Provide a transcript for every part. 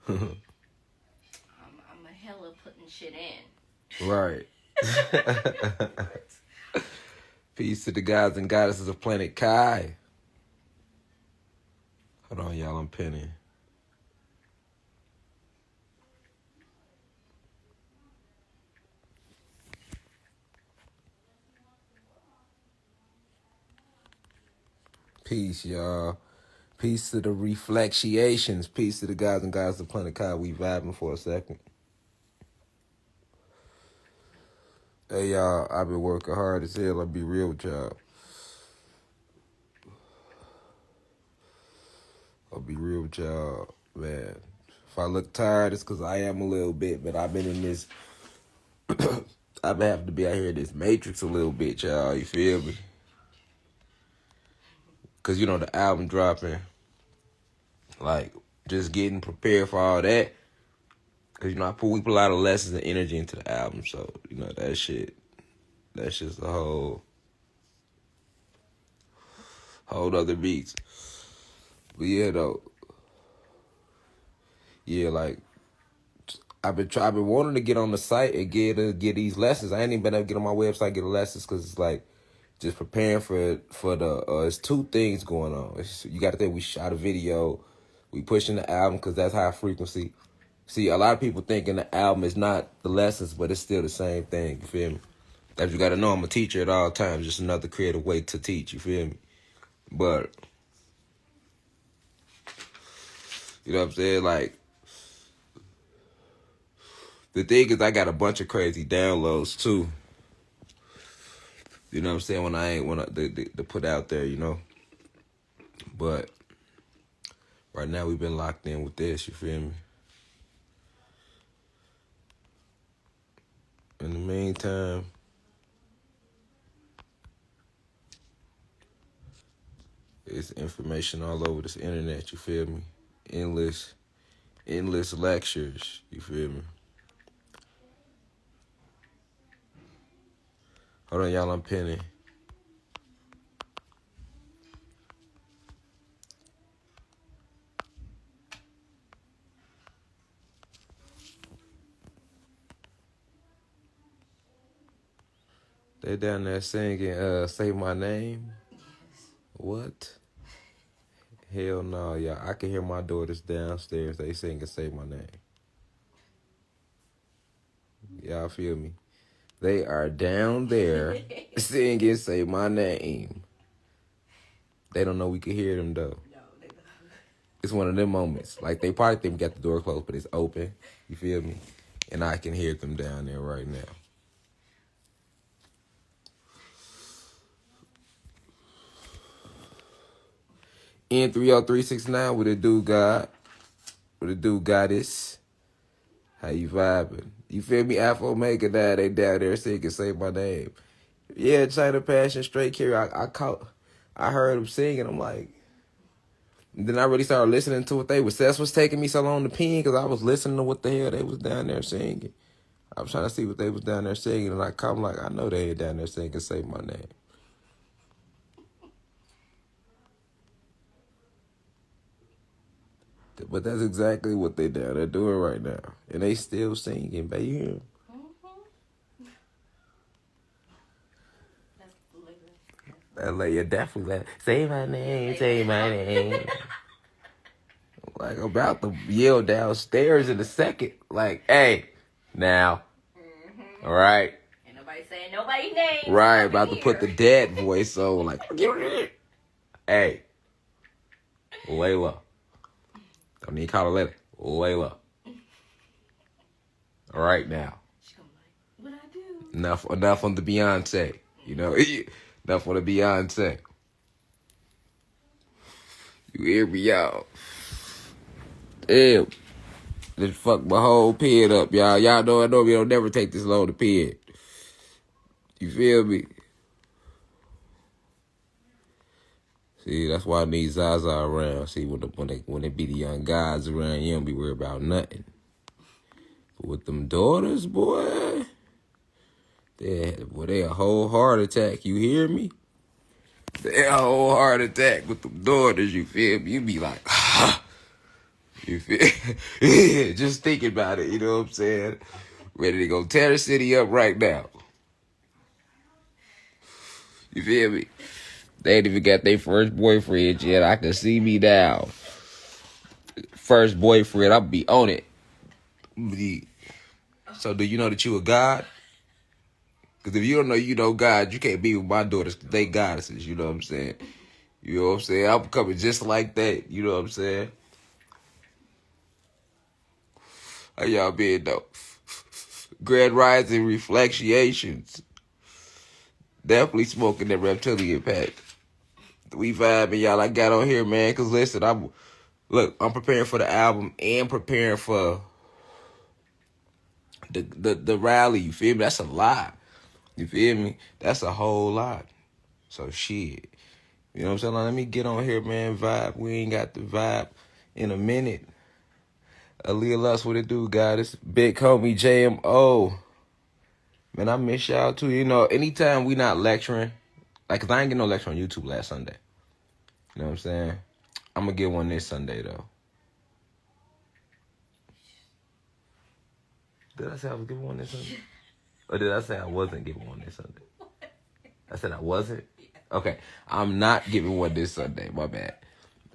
I'm a hella putting shit in. Right. Peace to the gods and goddesses of planet Kai. Hold on, y'all. I'm pinning. Peace, y'all. Peace to the reflections. Peace to the gods and goddesses of planet Kai. We vibing for a second. Hey, y'all. I've been working hard as hell. I'll be real with y'all. Man. If I look tired, it's because I am a little bit, but I've been in this. I've been having to be out here in this matrix a little bit, y'all. You feel me? Because, the album dropping. Like, just getting prepared for all that. Because, we put a lot of lessons and energy into the album. So, that shit, that's just a whole other beats. But yeah, though. Yeah, like, I've been wanting to get on the site and get these lessons. I ain't even been able to get on my website and get the lessons because it's like just preparing for the. It's two things going on. You got to think we shot a video, we pushing the album because that's high frequency. See, a lot of people thinking the album is not the lessons, but it's still the same thing. You feel me? That you got to know I'm a teacher at all times. Just another creative way to teach. You feel me? But you know what I'm saying? Like, the thing is, I got a bunch of crazy downloads too. You know what I'm saying? When I ain't want to put out there, But right now we've been locked in with this. You feel me? In the meantime, it's information all over this internet. You feel me? Endless lectures. You feel me? Hold on, y'all. I'm pinning. They down there singing, "Say My Name." What? Hell no, y'all. I can hear my daughters downstairs. They singing "Say My Name." Y'all feel me? They are down there singing "Say My Name." They don't know we can hear them though. No, they don't. It's one of them moments. Like, they probably think we got the door closed, but it's open. You feel me? And I can hear them down there right now. N30369, what it do, God? What it do, Goddess? How you vibing? You feel me? Alpha Omega, they down there singing "Say My Name." Yeah, China Passion, Straight Carry. I heard them singing. I'm like, then I really started listening to what they was. That's what's taking me so long to pin because I was listening to what the hell they was down there singing. I was trying to see what they was down there singing, and I'm like, I know they ain't down there singing "Say My Name." But that's exactly what they down there doing right now, and they still singing, baby. You hear 'em? That lady definitely like, "Say my name, say my name." Like, about to yell downstairs in a second. Like, hey, now. All right. Ain't nobody saying nobody's name. Right, about to put the dad voice on. Like, hey, Layla. Don't need to call her Layla. Layla. All right now. She's gonna be like, what I do? Enough on the Beyonce. Enough on the Beyonce. You hear me, y'all? Damn. Just fuck my whole pen up, y'all. Y'all know I normally don't never take this long to pen. You feel me? See, that's why I need Zaza around. See, when they be the young guys around, you don't be worried about nothing. But with them daughters, boy, they a whole heart attack. You hear me? They a whole heart attack with them daughters. You feel me? You be like, You feel? Just thinking about it, you know what I'm saying? Ready to go tear the city up right now. You feel me? They ain't even got their first boyfriend yet. I can see me now. First boyfriend, I'll be on it. So do you know that you a god? Because if you don't know you know God, you can't be with my daughters. They goddesses, you know what I'm saying? You know what I'm saying? I'm coming just like that, you know what I'm saying? How y'all been though? Grand Rising Reflections. Definitely smoking that reptilian pack. We vibing, y'all. I got on here, man, because listen, I'm preparing for the album and preparing for the rally. You feel me? That's a lot. You feel me? That's a whole lot. So shit. You know what I'm saying? Let me get on here, man. Vibe. We ain't got the vibe in a minute. Aaliyah Lust, what it do, guys? This big homie JMO. Man, I miss y'all too. You know, anytime we not lecturing, like, 'cause I ain't get no lecture on YouTube last Sunday. You know what I'm saying? I'm gonna get one this Sunday, though. Did I say I was giving one this Sunday? Or did I say I wasn't giving one this Sunday? I said I wasn't? Okay. I'm not giving one this Sunday. My bad.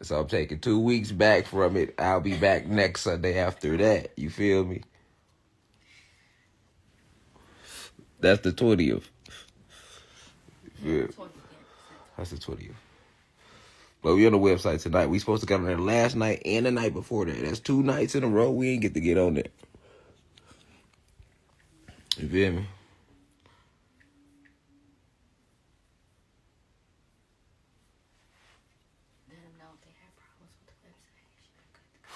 So I'm taking 2 weeks back from it. I'll be back next Sunday after that. You feel me? That's the 20th. Yeah. That's the 20th. But we on the website tonight. We supposed to get on there last night and the night before that. That's 2 nights in a row. We ain't get to get on there. You feel me?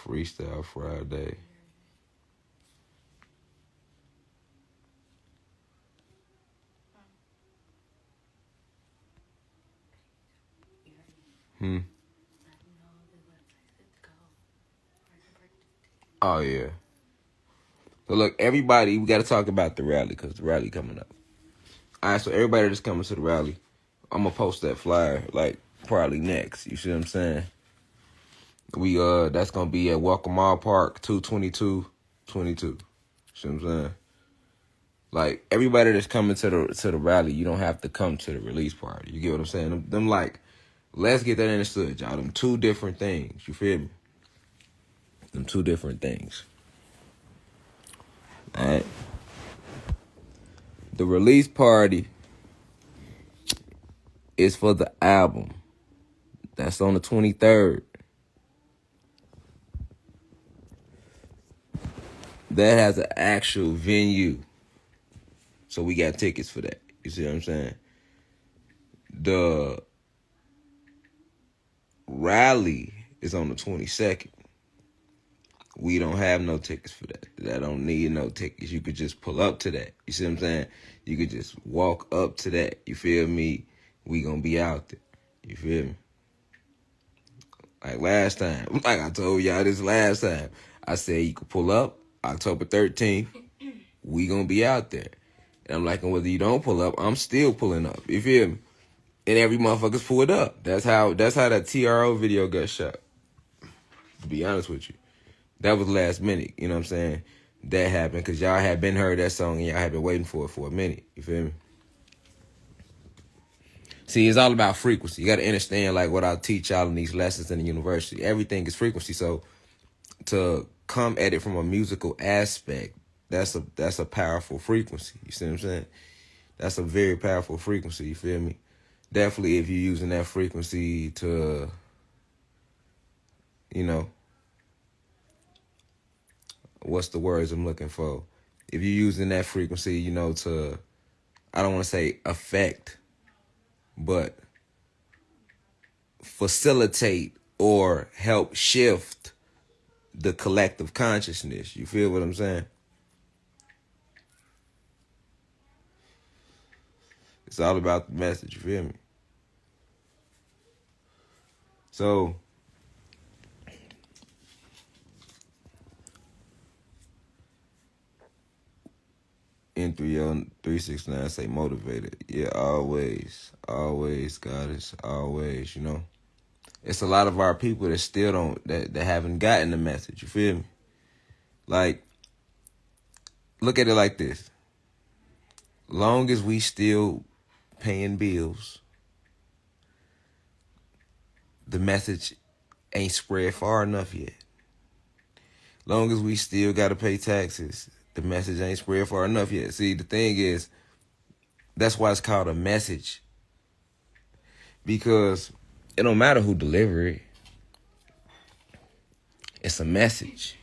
Freestyle Friday. Oh, yeah. So, look, everybody, we got to talk about the rally because the rally coming up. All right, so everybody that's coming to the rally, I'm going to post that flyer, like, probably next. You see what I'm saying? That's going to be at Welcome All Park, 22222. See what I'm saying? Like, everybody that's coming to the rally, you don't have to come to the release party. You get what I'm saying? Them like, let's get that understood, y'all. Them 2 different things. You feel me? Them 2 different things. All right? The release party is for the album. That's on the 23rd. That has an actual venue. So we got tickets for that. You see what I'm saying? The rally is on the 22nd. We don't have no tickets for that. I don't need no tickets. You could just pull up to that. You see what I'm saying? You could just walk up to that. You feel me? We gonna be out there. You feel me? Like last time. Like I told y'all this last time. I said you could pull up October 13th. We gonna be out there. And I'm like, whether you don't pull up, I'm still pulling up. You feel me? And every motherfucker's pulled up. That's how that TRO video got shot. To be honest with you. That was last minute. You know what I'm saying? That happened because y'all had been heard that song and y'all had been waiting for it for a minute. You feel me? See, it's all about frequency. You got to understand, like, what I teach y'all in these lessons in the university. Everything is frequency. So to come at it from a musical aspect, that's a powerful frequency. You see what I'm saying? That's a very powerful frequency. You feel me? Definitely if you're using that frequency to, you know, what's the words I'm looking for? If you're using that frequency, you know, to, I don't want to say affect, but facilitate or help shift the collective consciousness. You feel what I'm saying? It's all about the message. You feel me? So, in 369 say motivated. Yeah, always, goddess, always, you know. It's a lot of our people that still don't that haven't gotten the message. You feel me? Like, look at it like this. Long as we still paying bills, the message ain't spread far enough yet. Long as we still got to pay taxes, the message ain't spread far enough yet. See, the thing is, that's why it's called a message. Because it don't matter who deliver it. It's a message.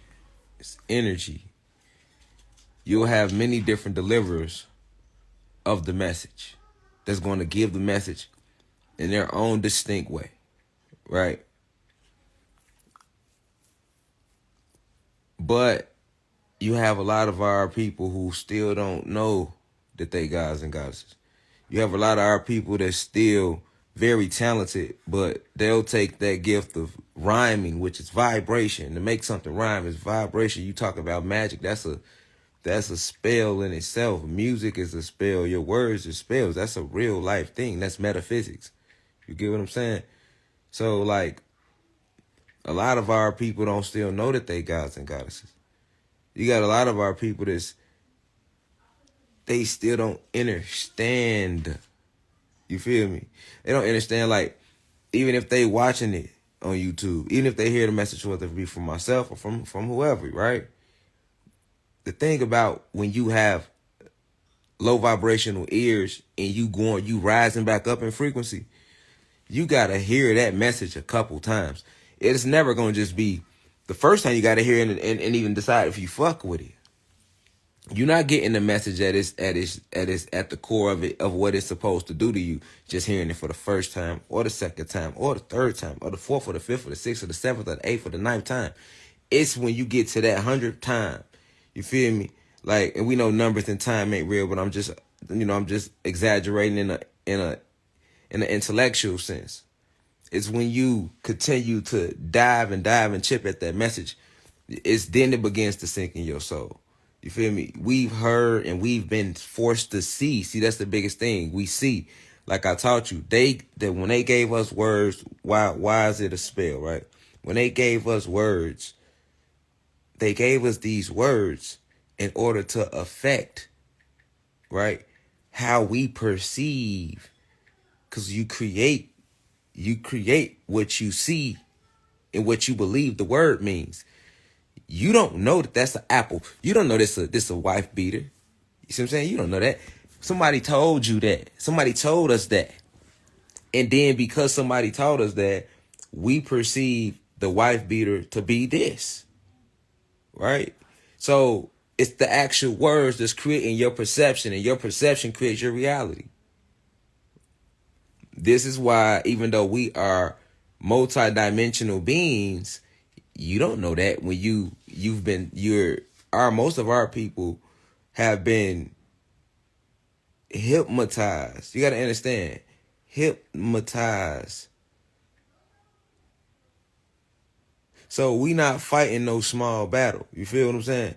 It's energy. You'll have many different deliverers of the message that's going to give the message in their own distinct way, right? But you have a lot of our people who still don't know that they gods and goddesses. You have a lot of our people that's still very talented, but they'll take that gift of rhyming, which is vibration. To make something rhyme is vibration. You talk about magic. That's a spell in itself. Music is a spell. Your words are spells. That's a real life thing. That's metaphysics. You get what I'm saying? So, like, a lot of our people don't still know that they gods and goddesses. You got a lot of our people they still don't understand. You feel me? They don't understand, like, even if they watching it on YouTube, even if they hear the message, whether it be from myself or from whoever, right? The thing about when you have low vibrational ears and you rising back up in frequency, you gotta hear that message a couple times. It's never gonna just be the first time. You gotta hear it and even decide if you fuck with it. You're not getting the message at the core of it, of what it's supposed to do to you, just hearing it for the first time or the second time or the third time or the fourth or the fifth or the sixth or the seventh or the eighth or the ninth time. It's when you get to that 100th time. You feel me? Like, and we know numbers and time ain't real, but I'm just exaggerating in an intellectual sense. It's when you continue to dive and chip at that message, it's then it begins to sink in your soul. You feel me? We've heard and we've been forced to see. See, that's the biggest thing. We see. Like I taught you, that when they gave us words, why is it a spell, right? When they gave us words, they gave us these words in order to affect, right, how we perceive. Because you create what you see and what you believe the word means. You don't know that that's an apple. You don't know this a wife beater. You see what I'm saying? You don't know that. Somebody told you that. Somebody told us that. And then because somebody told us that, we perceive the wife beater to be this. Right? So it's the actual words that's creating your perception, and your perception creates your reality. This is why, even though we are multidimensional beings, you don't know that when most of our people have been hypnotized. You got to understand, hypnotized. So we not fighting no small battle. You feel what I'm saying?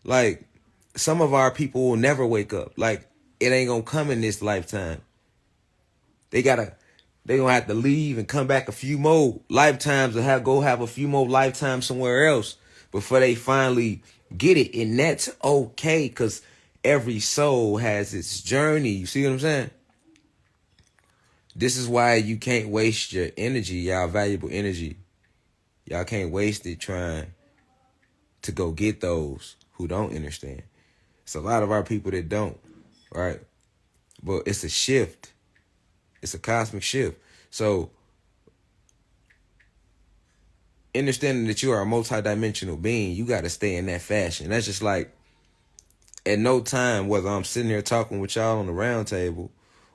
Like, some of our people will never wake up. Like, it ain't gonna come in this lifetime. They gonna have to leave and come back a few more lifetimes, or go have a few more lifetimes somewhere else before they finally get it. And that's okay, because every soul has its journey. You see what I'm saying? This is why you can't waste your energy, y'all valuable energy. Y'all can't waste it trying to go get those who don't understand. It's a lot of our people that don't, right? But it's a shift. It's a cosmic shift. So, understanding that you are a multidimensional being, you got to stay in that fashion. That's just like, at no time, whether I'm sitting here talking with y'all on the round table,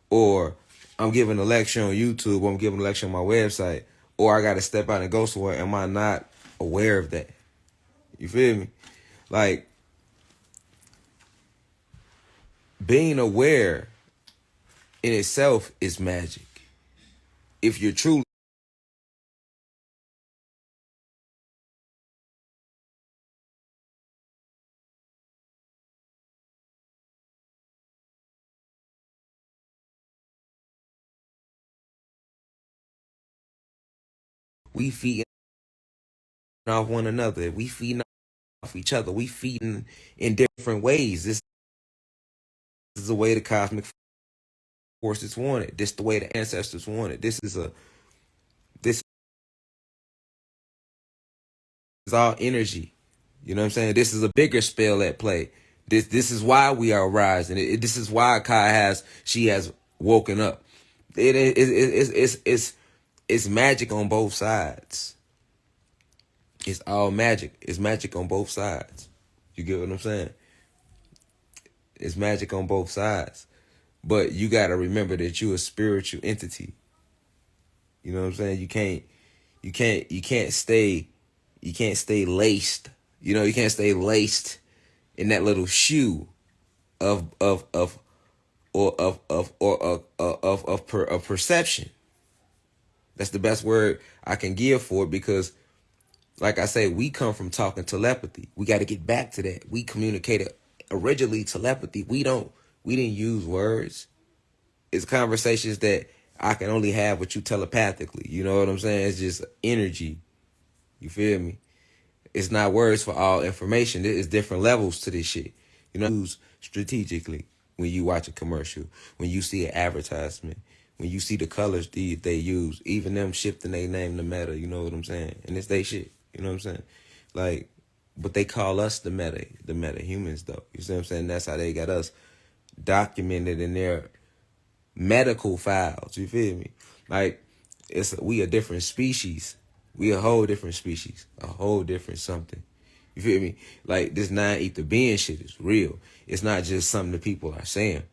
or I'm giving a lecture on YouTube, or I'm giving a lecture on my website, or I got to step out and go somewhere, am I not aware of that? You feel me? Like, being aware in itself is magic. If you're truly We feeding off one another. We feeding off each other. We feeding in different ways. This is the way the cosmic forces want it. This is the way the ancestors want it. This is all energy. You know what I'm saying? This is a bigger spell at play. This is why we are rising. This is why she has woken up. It's magic on both sides. It's all magic. It's magic on both sides. You get what I'm saying? It's magic on both sides. But you got to remember that you're a spiritual entity. You know what I'm saying? You can't stay laced. You know, you can't stay laced in that little shoe of perception. That's the best word I can give for it, because like I say, we come from talking telepathy. We got to get back to that. We communicated originally telepathy. We didn't use words. It's conversations that I can only have with you telepathically. You know what I'm saying? It's just energy. You feel me? It's not words for all information. There's different levels to this shit. You know, use strategically when you watch a commercial, when you see an advertisement, when you see the colors they use, even them shifting their name to Meta. You know what I'm saying? And it's they shit. You know what I'm saying? Like, but they call us the meta humans though. You see what I'm saying? That's how they got us documented in their medical files. You feel me? Like, we a different species. We a whole different species. A whole different something. You feel me? Like, this non-ether being shit is real. It's not just something that people are saying.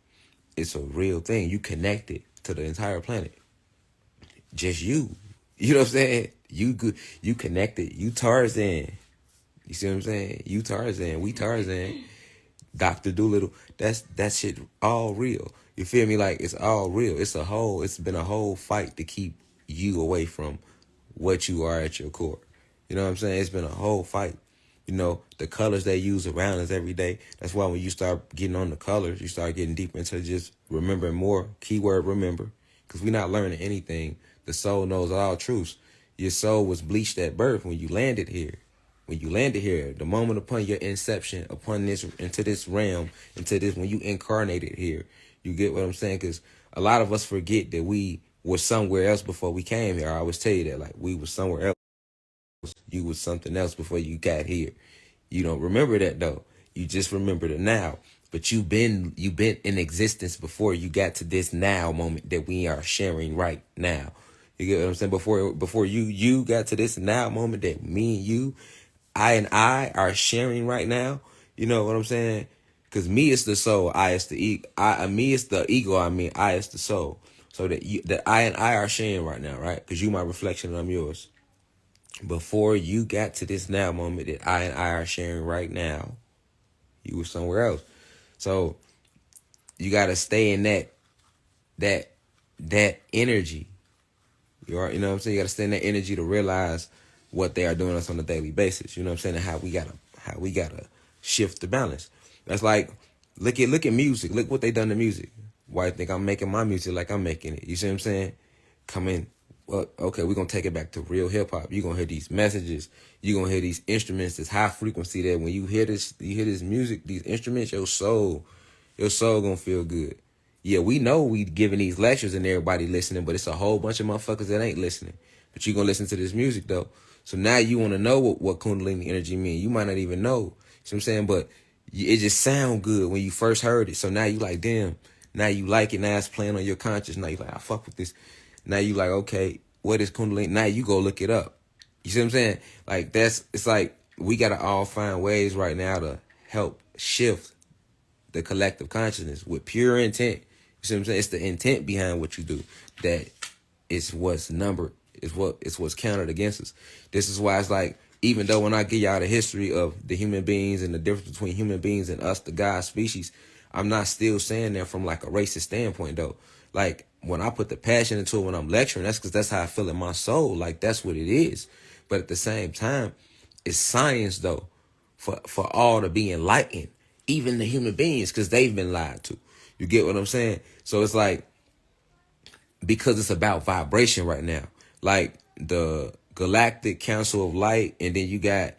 It's a real thing. You connected to the entire planet. Just you. You know what I'm saying? You connected. You Tarzan. You see what I'm saying? You Tarzan. We Tarzan. Dr. Doolittle. That shit all real. You feel me? Like, it's all real. It's been a whole fight to keep you away from what you are at your core. You know what I'm saying? It's been a whole fight. You know, the colors they use around us every day. That's why when you start getting on the colors, you start getting deeper into just remembering more. Keyword remember. Because we're not learning anything. The soul knows all truths. Your soul was bleached at birth when you landed here. When you landed here, the moment upon your inception, into this realm, when you incarnated here, you get what I'm saying? Because a lot of us forget that we were somewhere else before we came here. I always tell you that, like, we were somewhere else. You was something else before you got here. You don't remember that though. You just remember the now. But you've been in existence before you got to this now moment that we are sharing right now. You get what I'm saying? Before you got to this now moment that me and you, I are sharing right now. You know what I'm saying? Because me is the soul, I is the ego. Me is the ego. I is the soul. So that I and I are sharing right now, right? Because you my reflection and I'm yours. Before you got to this now moment that I and I are sharing right now, you were somewhere else. So you gotta stay in that energy. You know what I'm saying? You gotta stay in that energy to realize what they are doing us on a daily basis. You know what I'm saying? And how we gotta shift the balance. That's like, look at music. Look what they done to music. Why you think I'm making my music like I'm making it? You see what I'm saying? Come in. Well, okay, we're gonna take it back to real hip hop. You're gonna hear these messages, you're gonna hear these instruments, this high frequency that when you hear this music, these instruments, your soul gonna feel good. Yeah, we know we giving these lectures and everybody listening, but it's a whole bunch of motherfuckers that ain't listening. But you gonna listen to this music though. So now you wanna know what Kundalini energy mean. You might not even know. See what I'm saying? But it just sound good when you first heard it. So now you like, damn, now you like it, now it's playing on your conscience. Now you like, I fuck with this. Now you like, okay, what is Kundalini? Now you go look it up. You see what I'm saying? Like, it's like we gotta all find ways right now to help shift the collective consciousness with pure intent. You see what I'm saying? It's the intent behind what you do that is what's numbered, is what's counted against us. This is why it's like, even though when I give y'all the history of the human beings and the difference between human beings and us, the God species, I'm not still saying that from like a racist standpoint though. Like, when I put the passion into it when I'm lecturing, that's because that's how I feel in my soul. Like, that's what it is. But at the same time, it's science though, for all to be enlightened, even the human beings, because they've been lied to. You get what I'm saying? So it's like, because it's about vibration right now. Like, the Galactic Council of Light, and then you got,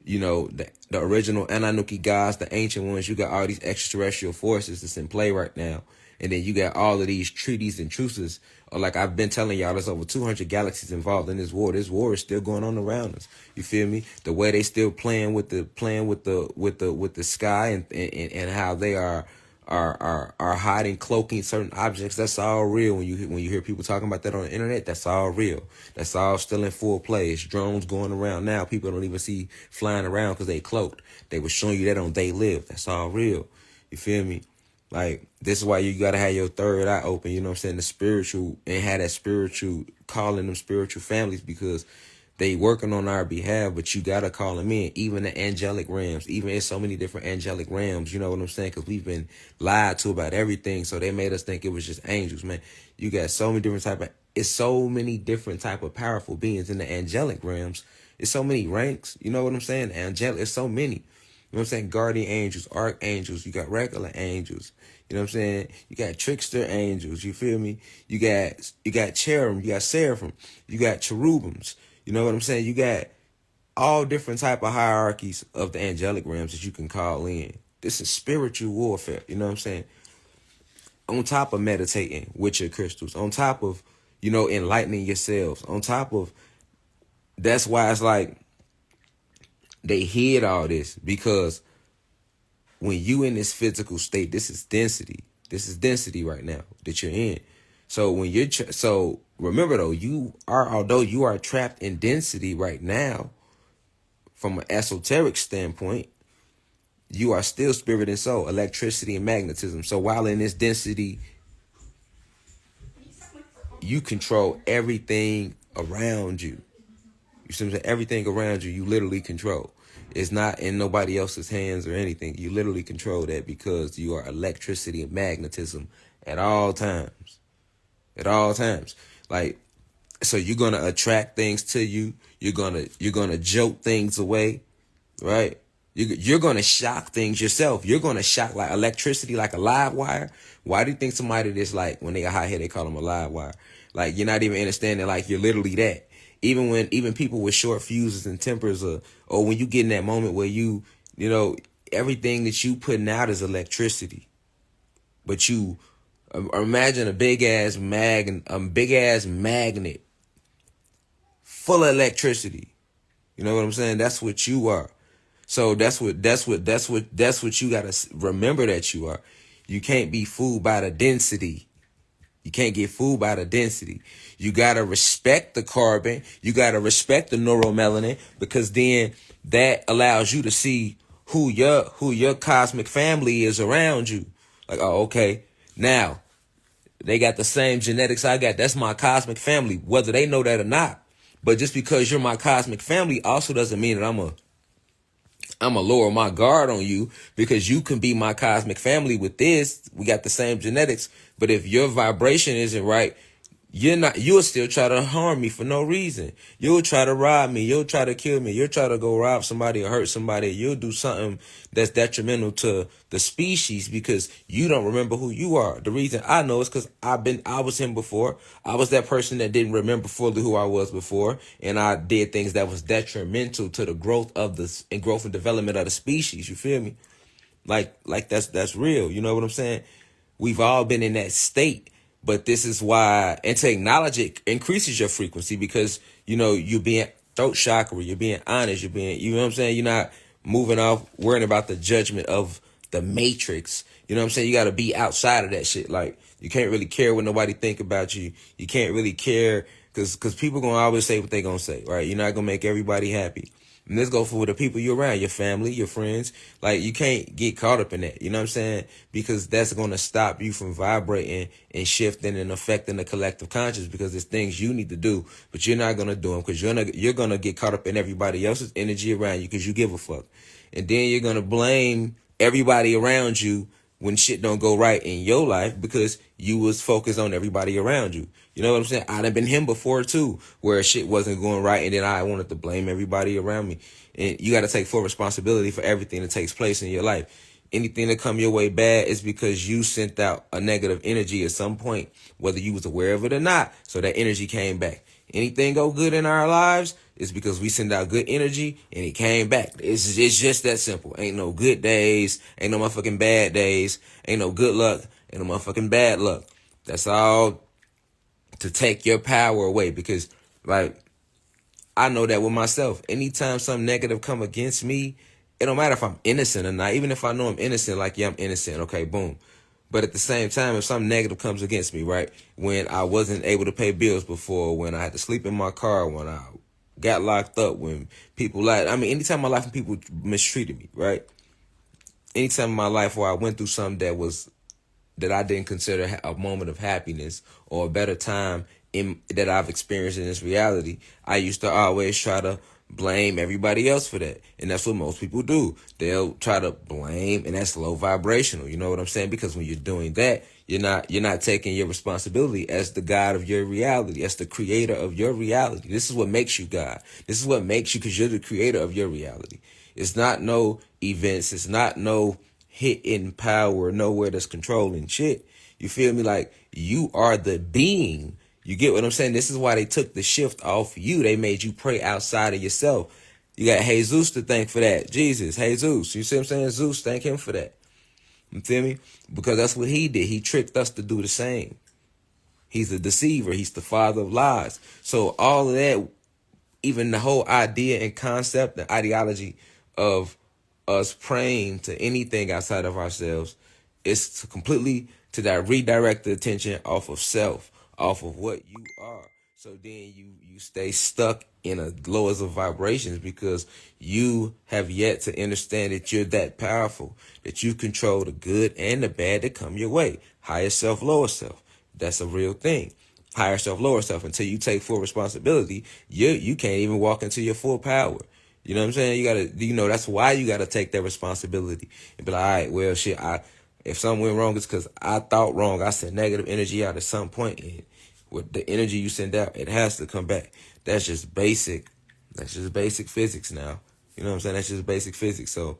the original Anunnaki gods, the ancient ones. You got all these extraterrestrial forces that's in play right now. And then you got all of these treaties and truces. Or like I've been telling y'all, there's over 200 galaxies involved in this war. This war is still going on around us. You feel me? The way they still playing with the sky and how they are hiding, cloaking certain objects. That's all real. When you hear people talking about that on the internet, that's all real. That's all still in full play. It's drones going around now. People don't even see flying around because they cloaked. They were showing you that on They Live. That's all real. You feel me? Like, this is why you gotta have your third eye open, you know what I'm saying? The spiritual, and have that spiritual, calling them spiritual families, because they working on our behalf, but you gotta call them in. Even the angelic realms, even in so many different angelic realms, you know what I'm saying? Because we've been lied to about everything, so they made us think it was just angels, man. You got so many different type of powerful beings in the angelic realms. It's so many ranks, you know what I'm saying? Angelic, it's so many. You know what I'm saying? Guardian angels, archangels, you got regular angels. You know what I'm saying? You got trickster angels, you feel me? You got cherubim, you got seraphim, you got cherubims. You know what I'm saying? You got all different type of hierarchies of the angelic realms that you can call in. This is spiritual warfare, you know what I'm saying? On top of meditating with your crystals, on top of, enlightening yourselves, on top of, that's why it's like, they hid all this, because when you in this physical state, this is density. This is density right now that you're in. So when you're, so remember though, although you are trapped in density right now, from an esoteric standpoint, you are still spirit and soul, electricity and magnetism. So while in this density, you control everything around you. You see what I'm saying? Everything around you, you literally control. It's not in nobody else's hands or anything. You literally control that, because you are electricity and magnetism at all times. At all times. Like, so you're going to attract things to you. You're going to jolt things away, right? You're going to shock things yourself. You're going to shock, like electricity, like a live wire. Why do you think somebody that's like, when they got hot head, they call them a live wire? Like, you're not even understanding, like, you're literally that. Even people with short fuses and tempers, or when you get in that moment where everything that you putting out is electricity, but you imagine a big ass magnet full of electricity. You know what I'm saying? That's what you are. So that's what you gotta remember that you are. You can't be fooled by the density. You can't get fooled by the density. You gotta respect the carbon. You gotta respect the neuromelanin, because then that allows you to see who your cosmic family is around you. Like, oh, okay, now they got the same genetics I got. That's my cosmic family, whether they know that or not. But just because you're my cosmic family also doesn't mean that I'm gonna lower my guard on you, because you can be my cosmic family with this. We got the same genetics, but if your vibration isn't right, you'll still try to harm me for no reason. You'll try to rob me. You'll try to kill me. You'll try to go rob somebody or hurt somebody. You'll do something that's detrimental to the species, because you don't remember who you are. The reason I know is because I was him before. I was that person that didn't remember fully who I was before, and I did things that was detrimental to the growth and development of the species. You feel me? Like that's real. You know what I'm saying? We've all been in that state. But this is why, and to acknowledge it increases your frequency, because, you're being throat chakra, you're being honest, you know what I'm saying? You're not moving off, worrying about the judgment of the matrix. You know what I'm saying? You got to be outside of that shit. Like, you can't really care what nobody think about you. You can't really care, because people going to always say what they going to say, right? You're not going to make everybody happy. And this go for the people you're around, your family, your friends. Like, you can't get caught up in that. You know what I'm saying? Because that's going to stop you from vibrating and shifting and affecting the collective conscious, because there's things you need to do, but you're not going to do them, because you're going to get caught up in everybody else's energy around you, because you give a fuck. And then you're going to blame everybody around you when shit don't go right in your life, because you was focused on everybody around you. You know what I'm saying? I'd have been him before too, where shit wasn't going right, and then I wanted to blame everybody around me. And you got to take full responsibility for everything that takes place in your life. Anything that come your way bad is because you sent out a negative energy at some point, whether you was aware of it or not. So that energy came back. Anything go good in our lives, it's because we send out good energy and it came back. It's just that simple. Ain't no good days, ain't no motherfucking bad days, ain't no good luck, ain't no motherfucking bad luck. That's all to take your power away, because like I know that with myself. Anytime something negative come against me, it don't matter if I'm innocent or not. Even if I know I'm innocent, like, yeah, I'm innocent. Okay, boom. But at the same time, if something negative comes against me, right? When I wasn't able to pay bills before, when I had to sleep in my car, when I got locked up, when people lied. I mean, anytime in my life when people mistreated me, right? Anytime in my life where I went through something that I didn't consider a moment of happiness or a better time that I've experienced in this reality, I used to always try to blame everybody else for that. And that's what most people do. They'll try to blame, and that's low vibrational. You know what I'm saying? Because when you're doing that, you're not taking your responsibility as the God of your reality, as the creator of your reality. This is what makes you God. This is what makes you, because you're the creator of your reality. It's not no events. It's not no hidden power nowhere that's controlling shit. You feel me? Like, you are the being. You get what I'm saying? This is why they took the shift off you. They made you pray outside of yourself. You got Jesus to thank for that. Jesus, Jesus. You see what I'm saying? Zeus, thank him for that. You feel me? Because that's what he did. He tricked us to do the same. He's a deceiver. He's the father of lies. So all of that, even the whole idea and concept, the ideology of us praying to anything outside of ourselves, is to redirect the attention off of self, off of what you are. So then you stay stuck in a lowest of vibrations, because you have yet to understand that you're that powerful, that you control the good and the bad that come your way. Higher self, lower self. That's a real thing. Higher self, lower self. Until you take full responsibility, you can't even walk into your full power. You know what I'm saying? That's why you gotta take that responsibility and be like, all right, well, shit, if something went wrong, it's because I thought wrong. I sent negative energy out at some point, and with the energy you send out, it has to come back. That's just basic physics now. You know what I'm saying? That's just basic physics. So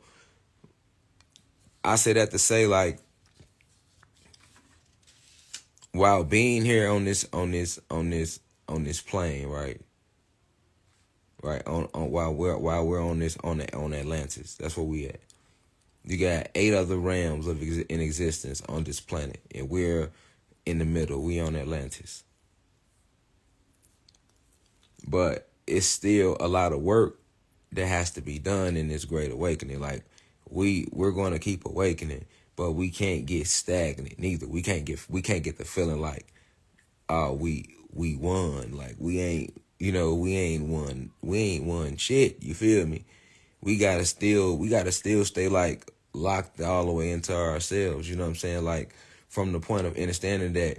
I say that to say, like, while being here on this plane, right? Right, while we're on Atlantis, that's where we at. You got 8 other realms in existence on this planet, and we're in the middle. We on Atlantis, but it's still a lot of work that has to be done in this great awakening. Like, we're going to keep awakening, but we can't get stagnant neither. We can't get the feeling like, we won. Like, we ain't won shit. You feel me? We gotta still stay, like, locked all the way into ourselves. You know what I'm saying? Like, from the point of understanding that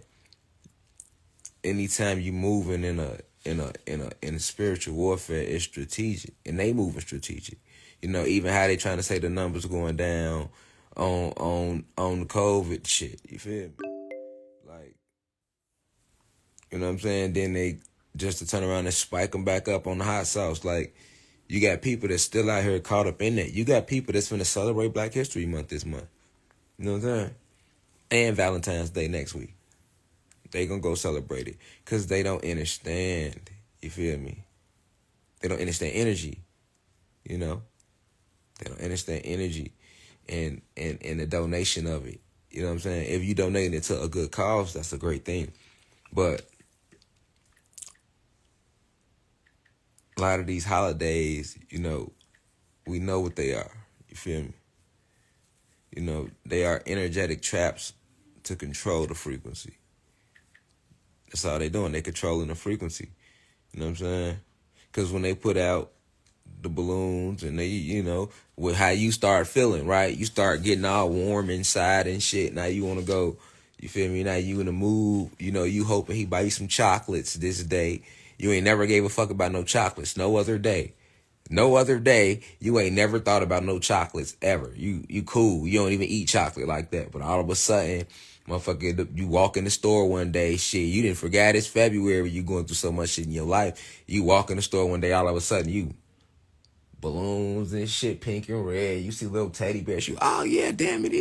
anytime you moving in a spiritual warfare, it's strategic, and they moving strategic. Even how they trying to say the numbers going down on the COVID shit. You feel me? Like, you know what I'm saying? Then they just to turn around and spike them back up on the hot sauce. Like, you got people that's still out here caught up in that. You got people that's finna celebrate Black History Month this month. You know what I'm saying? And Valentine's Day next week. They gonna go celebrate it, because they don't understand. You feel me? They don't understand energy. You know? They don't understand energy and the donation of it. You know what I'm saying? If you donate it to a good cause, that's a great thing. But a lot of these holidays, we know what they are. You feel me? They are energetic traps to control the frequency. That's all they doing. They controlling the frequency. You know what I'm saying? Because when they put out the balloons and they, with how you start feeling, right? You start getting all warm inside and shit. Now you want to go, you feel me? Now you in the mood, you hoping he buy you some chocolates this day. You ain't never gave a fuck about no chocolates no other day. No other day, you ain't never thought about no chocolates ever. You cool. You don't even eat chocolate like that. But all of a sudden, motherfucker, you walk in the store one day, shit, you didn't forget it's February, you going through so much shit in your life. You walk in the store one day, all of a sudden, you balloons and shit, pink and red. You see little teddy bears. Oh yeah, damn, it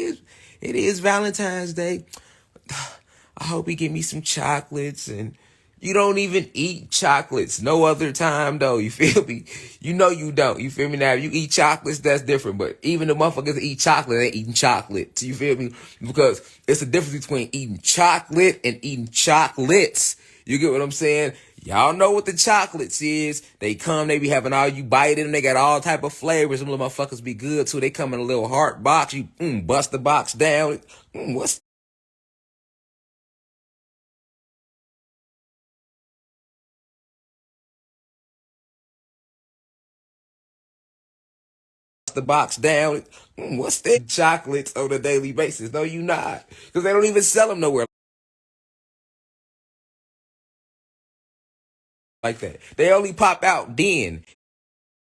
is Valentine's Day. I hope he give me some chocolates, and You don't even eat chocolates no other time though. You feel me? You know you don't. You feel me? Now if you eat chocolates, that's different. But even the motherfuckers that eat chocolate, they eating chocolate. You feel me? Because it's a difference between eating chocolate and eating chocolates. You get what I'm saying? Y'all know what the chocolates is. They come, they be having all, you bite them, they got all type of flavors. Them little motherfuckers be good too. They come in a little heart box. You bust the box down. What's the box down? What's that? Chocolates on a daily basis? No, you not. Because they don't even sell them nowhere like that. They only pop out then.